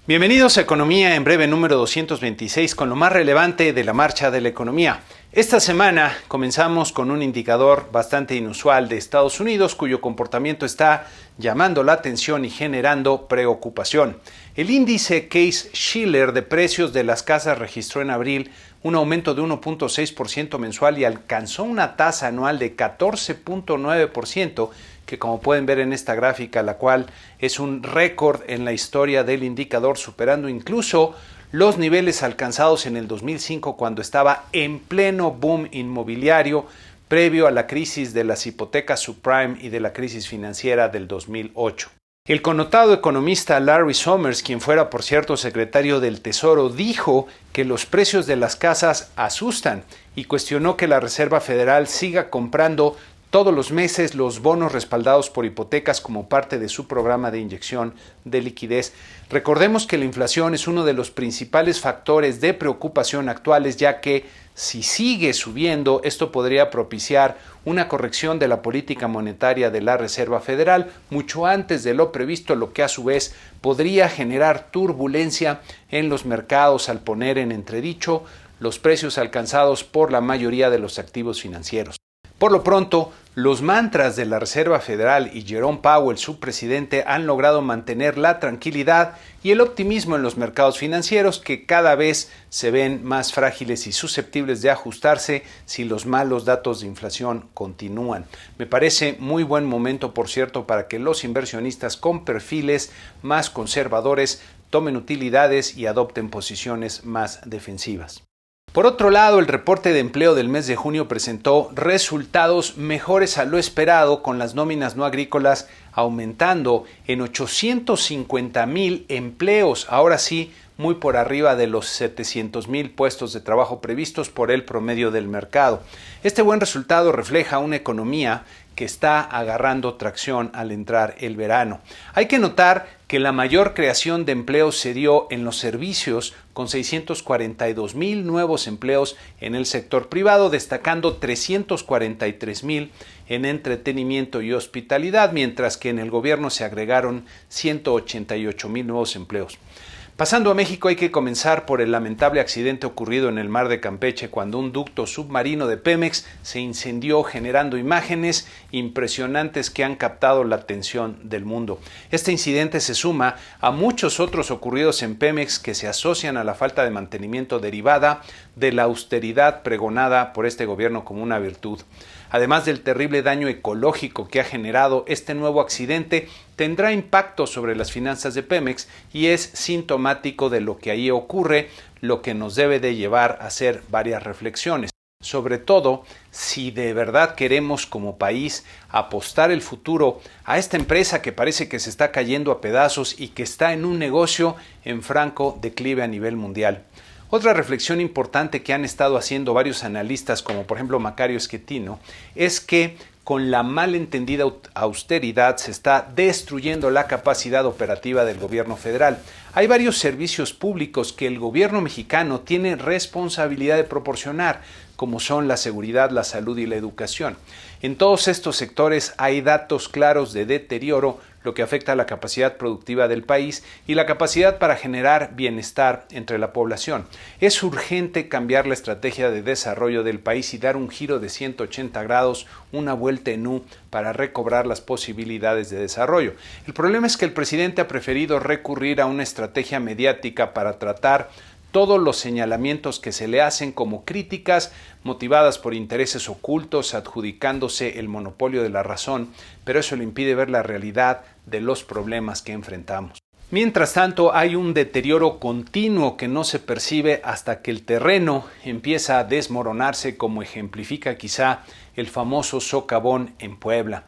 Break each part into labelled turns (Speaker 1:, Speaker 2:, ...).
Speaker 1: Bienvenidos a Economía en Breve número 226 con lo más relevante de la marcha de la economía. Esta semana comenzamos con un indicador bastante inusual de Estados Unidos cuyo comportamiento está llamando la atención y generando preocupación. El índice Case-Shiller de precios de las casas registró en abril un aumento de 1.6% mensual y alcanzó una tasa anual de 14.9%, que como pueden ver en esta gráfica, la cual es un récord en la historia del indicador, superando incluso los niveles alcanzados en el 2005 cuando estaba en pleno boom inmobiliario previo a la crisis de las hipotecas subprime y de la crisis financiera del 2008. El connotado economista Larry Summers, quien fuera por cierto secretario del Tesoro, dijo que los precios de las casas asustan y cuestionó que la Reserva Federal siga comprando todos los meses los bonos respaldados por hipotecas como parte de su programa de inyección de liquidez. Recordemos que la inflación es uno de los principales factores de preocupación actuales, ya que si sigue subiendo, esto podría propiciar una corrección de la política monetaria de la Reserva Federal mucho antes de lo previsto, lo que a su vez podría generar turbulencia en los mercados al poner en entredicho los precios alcanzados por la mayoría de los activos financieros. Por lo pronto, los mantras de la Reserva Federal y Jerome Powell, su presidente, han logrado mantener la tranquilidad y el optimismo en los mercados financieros, que cada vez se ven más frágiles y susceptibles de ajustarse si los malos datos de inflación continúan. Me parece muy buen momento, por cierto, para que los inversionistas con perfiles más conservadores tomen utilidades y adopten posiciones más defensivas. Por otro lado, el reporte de empleo del mes de junio presentó resultados mejores a lo esperado, con las nóminas no agrícolas aumentando en 850,000 empleos, ahora sí, muy por arriba de los 700,000 puestos de trabajo previstos por el promedio del mercado. Este buen resultado refleja una economía que está agarrando tracción al entrar el verano. Hay que notar que la mayor creación de empleos se dio en los servicios, con 642,000 nuevos empleos en el sector privado, destacando 343,000 en entretenimiento y hospitalidad, mientras que en el gobierno se agregaron 188,000 nuevos empleos. Pasando a México, hay que comenzar por el lamentable accidente ocurrido en el mar de Campeche cuando un ducto submarino de Pemex se incendió, generando imágenes impresionantes que han captado la atención del mundo. Este incidente se suma a muchos otros ocurridos en Pemex que se asocian a la falta de mantenimiento derivada de la austeridad pregonada por este gobierno como una virtud. Además del terrible daño ecológico que ha generado este nuevo accidente, tendrá impacto sobre las finanzas de Pemex y es sintomático de lo que ahí ocurre, lo que nos debe de llevar a hacer varias reflexiones. Sobre todo, si de verdad queremos como país apostar el futuro a esta empresa que parece que se está cayendo a pedazos y que está en un negocio en franco declive a nivel mundial. Otra reflexión importante que han estado haciendo varios analistas, como por ejemplo Macario Schettino, es que con la malentendida austeridad se está destruyendo la capacidad operativa del gobierno federal. Hay varios servicios públicos que el gobierno mexicano tiene responsabilidad de proporcionar, como son la seguridad, la salud y la educación. En todos estos sectores hay datos claros de deterioro, lo que afecta a la capacidad productiva del país y la capacidad para generar bienestar entre la población. Es urgente cambiar la estrategia de desarrollo del país y dar un giro de 180 grados, una vuelta en U, para recobrar las posibilidades de desarrollo. El problema es que el presidente ha preferido recurrir a una estrategia mediática para tratar todos los señalamientos que se le hacen como críticas motivadas por intereses ocultos, adjudicándose el monopolio de la razón, pero eso le impide ver la realidad de los problemas que enfrentamos. Mientras tanto, hay un deterioro continuo que no se percibe hasta que el terreno empieza a desmoronarse, como ejemplifica quizá el famoso socavón en Puebla.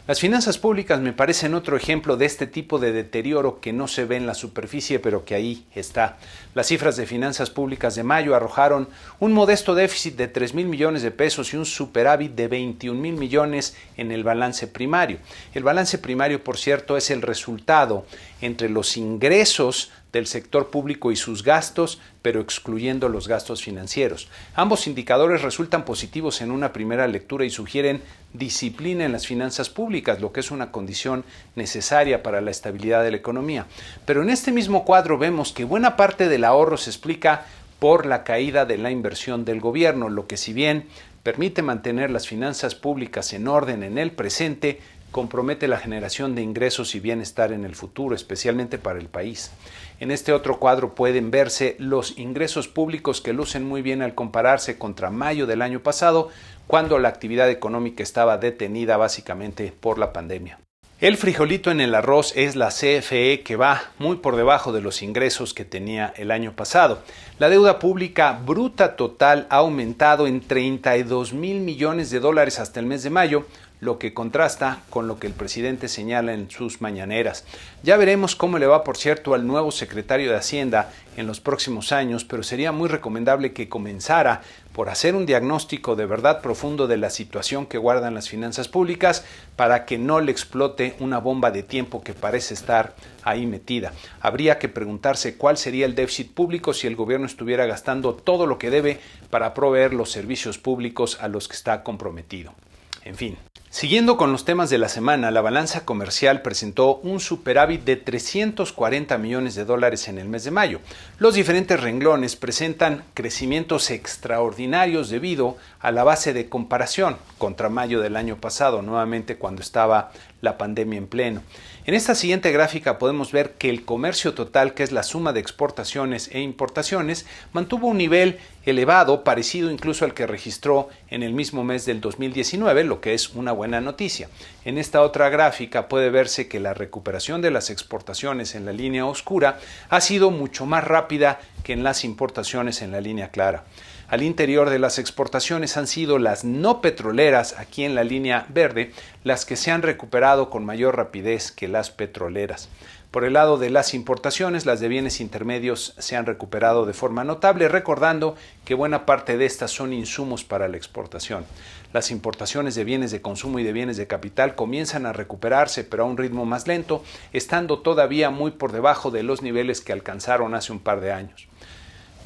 Speaker 1: Las finanzas públicas me parecen otro ejemplo de este tipo de deterioro que no se ve en la superficie, pero que ahí está. Las cifras de finanzas públicas de mayo arrojaron un modesto déficit de 3,000 millones de pesos y un superávit de 21,000 millones en el balance primario. El balance primario, por cierto, es el resultado entre los ingresos del sector público y sus gastos, pero excluyendo los gastos financieros. Ambos indicadores resultan positivos en una primera lectura y sugieren disciplina en las finanzas públicas, lo que es una condición necesaria para la estabilidad de la economía. Pero en este mismo cuadro vemos que buena parte del ahorro se explica por la caída de la inversión del gobierno, lo que si bien permite mantener las finanzas públicas en orden en el presente, compromete la generación de ingresos y bienestar en el futuro, especialmente para el país. En este otro cuadro pueden verse los ingresos públicos que lucen muy bien al compararse contra mayo del año pasado, cuando la actividad económica estaba detenida básicamente por la pandemia. El frijolito en el arroz es la CFE, que va muy por debajo de los ingresos que tenía el año pasado. La deuda pública bruta total ha aumentado en 32 mil millones de dólares hasta el mes de mayo, lo que contrasta con lo que el presidente señala en sus mañaneras. Ya veremos cómo le va, por cierto, al nuevo secretario de Hacienda en los próximos años, pero sería muy recomendable que comenzara por hacer un diagnóstico de verdad profundo de la situación que guardan las finanzas públicas para que no le explote una bomba de tiempo que parece estar ahí metida. Habría que preguntarse cuál sería el déficit público si el gobierno estuviera gastando todo lo que debe para proveer los servicios públicos a los que está comprometido. En fin. Siguiendo con los temas de la semana, la balanza comercial presentó un superávit de 340 millones de dólares en el mes de mayo. Los diferentes renglones presentan crecimientos extraordinarios debido a la base de comparación contra mayo del año pasado, nuevamente cuando estaba la pandemia en pleno. En esta siguiente gráfica podemos ver que el comercio total, que es la suma de exportaciones e importaciones, mantuvo un nivel elevado, parecido incluso al que registró en el mismo mes del 2019, lo que es una buena noticia. En esta otra gráfica puede verse que la recuperación de las exportaciones en la línea oscura ha sido mucho más rápida que en las importaciones en la línea clara. Al interior de las exportaciones han sido las no petroleras, aquí en la línea verde, las que se han recuperado con mayor rapidez que las petroleras. Por el lado de las importaciones, las de bienes intermedios se han recuperado de forma notable, recordando que buena parte de estas son insumos para la exportación. Las importaciones de bienes de consumo y de bienes de capital comienzan a recuperarse, pero a un ritmo más lento, estando todavía muy por debajo de los niveles que alcanzaron hace un par de años.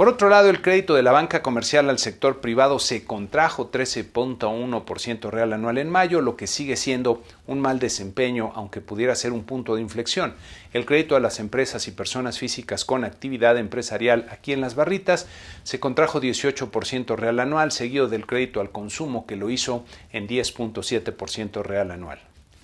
Speaker 1: Por otro lado, el crédito de la banca comercial al sector privado se contrajo 13.1% real anual en mayo, lo que sigue siendo un mal desempeño, aunque pudiera ser un punto de inflexión. El crédito a las empresas y personas físicas con actividad empresarial aquí en las barritas se contrajo 18% real anual, seguido del crédito al consumo, que lo hizo en 10.7% real anual.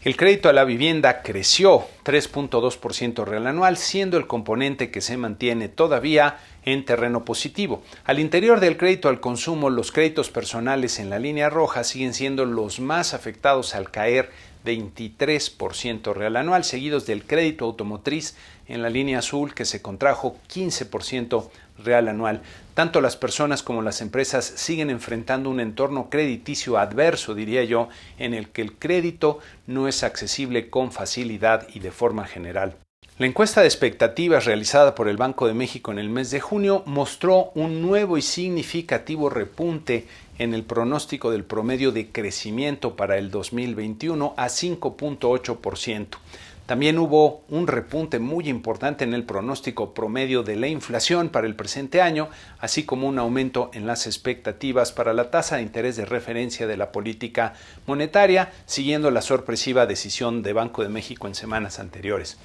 Speaker 1: El crédito a la vivienda creció 3.2% real anual, siendo el componente que se mantiene todavía en terreno positivo. Al interior del crédito al consumo, los créditos personales en la línea roja siguen siendo los más afectados al caer 23% real anual, seguidos del crédito automotriz en la línea azul, que se contrajo 15% real anual. Tanto las personas como las empresas siguen enfrentando un entorno crediticio adverso, diría yo, en el que el crédito no es accesible con facilidad y de forma general. La encuesta de expectativas realizada por el Banco de México en el mes de junio mostró un nuevo y significativo repunte en el pronóstico del promedio de crecimiento para el 2021 a 5.8%. También hubo un repunte muy importante en el pronóstico promedio de la inflación para el presente año, así como un aumento en las expectativas para la tasa de interés de referencia de la política monetaria, siguiendo la sorpresiva decisión de Banco de México en semanas anteriores.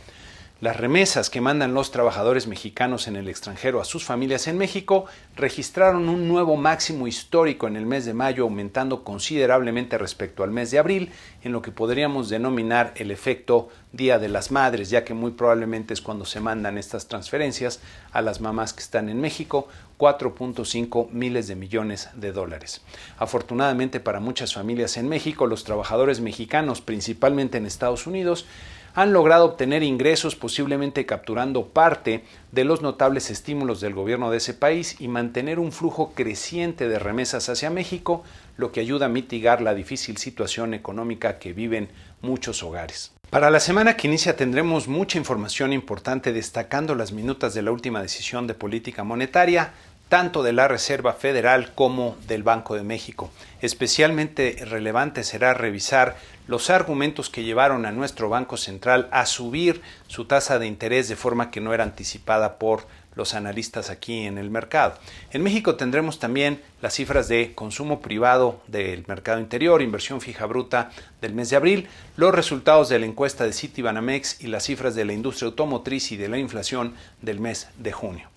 Speaker 1: Las remesas que mandan los trabajadores mexicanos en el extranjero a sus familias en México registraron un nuevo máximo histórico en el mes de mayo, aumentando considerablemente respecto al mes de abril, en lo que podríamos denominar el efecto Día de las Madres, ya que muy probablemente es cuando se mandan estas transferencias a las mamás que están en México, 4.5 miles de millones de dólares. Afortunadamente para muchas familias en México, los trabajadores mexicanos, principalmente en Estados Unidos, han logrado obtener ingresos, posiblemente capturando parte de los notables estímulos del gobierno de ese país y mantener un flujo creciente de remesas hacia México, lo que ayuda a mitigar la difícil situación económica que viven muchos hogares. Para la semana que inicia tendremos mucha información importante destacando las minutas de la última decisión de política monetaria, tanto de la Reserva Federal como del Banco de México. Especialmente relevante será revisar los argumentos que llevaron a nuestro Banco Central a subir su tasa de interés de forma que no era anticipada por los analistas aquí en el mercado. En México tendremos también las cifras de consumo privado del mercado interior, inversión fija bruta del mes de abril, los resultados de la encuesta de Citibanamex y las cifras de la industria automotriz y de la inflación del mes de junio.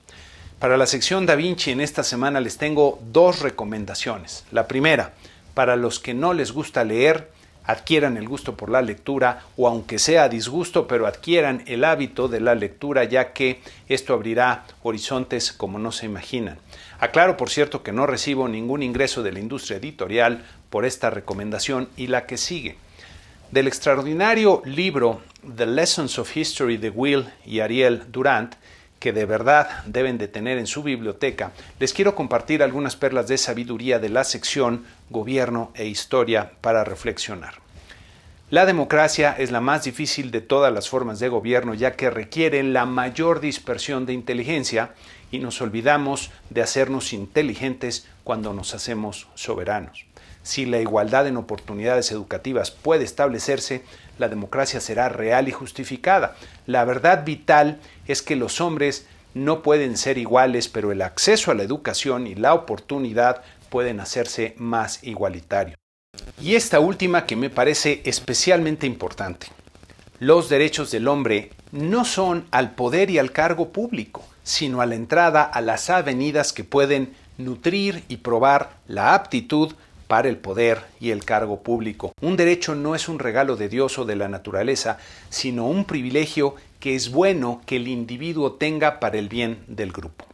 Speaker 1: Para la sección Da Vinci en esta semana les tengo dos recomendaciones. La primera, para los que no les gusta leer, adquieran el gusto por la lectura o aunque sea a disgusto, pero adquieran el hábito de la lectura, ya que esto abrirá horizontes como no se imaginan. Aclaro, por cierto, que no recibo ningún ingreso de la industria editorial por esta recomendación y la que sigue. Del extraordinario libro The Lessons of History de Will y Ariel Durant, que de verdad deben de tener en su biblioteca, les quiero compartir algunas perlas de sabiduría de la sección Gobierno e Historia para reflexionar. La democracia es la más difícil de todas las formas de gobierno, ya que requiere la mayor dispersión de inteligencia y nos olvidamos de hacernos inteligentes cuando nos hacemos soberanos. Si la igualdad en oportunidades educativas puede establecerse, la democracia será real y justificada. La verdad vital es que los hombres no pueden ser iguales, pero el acceso a la educación y la oportunidad pueden hacerse más igualitarios. Y esta última que me parece especialmente importante. Los derechos del hombre no son al poder y al cargo público, sino a la entrada a las avenidas que pueden nutrir y probar la aptitud para el poder y el cargo público. Un derecho no es un regalo de Dios o de la naturaleza, sino un privilegio que es bueno que el individuo tenga para el bien del grupo.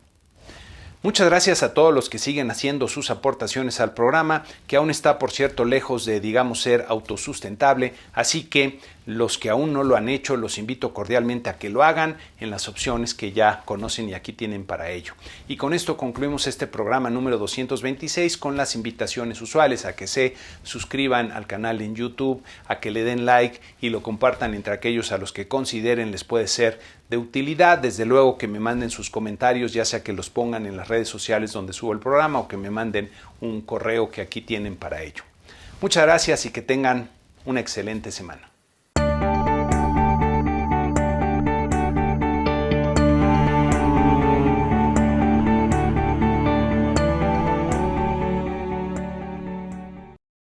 Speaker 1: Muchas gracias a todos los que siguen haciendo sus aportaciones al programa, que aún está, por cierto, lejos de, ser autosustentable, así que los que aún no lo han hecho, los invito cordialmente a que lo hagan en las opciones que ya conocen y aquí tienen para ello. Y con esto concluimos este programa número 226 con las invitaciones usuales a que se suscriban al canal en YouTube, a que le den like y lo compartan entre aquellos a los que consideren les puede ser de utilidad. Desde luego que me manden sus comentarios, ya sea que los pongan en las redes sociales donde subo el programa o que me manden un correo que aquí tienen para ello. Muchas gracias y que tengan una excelente semana.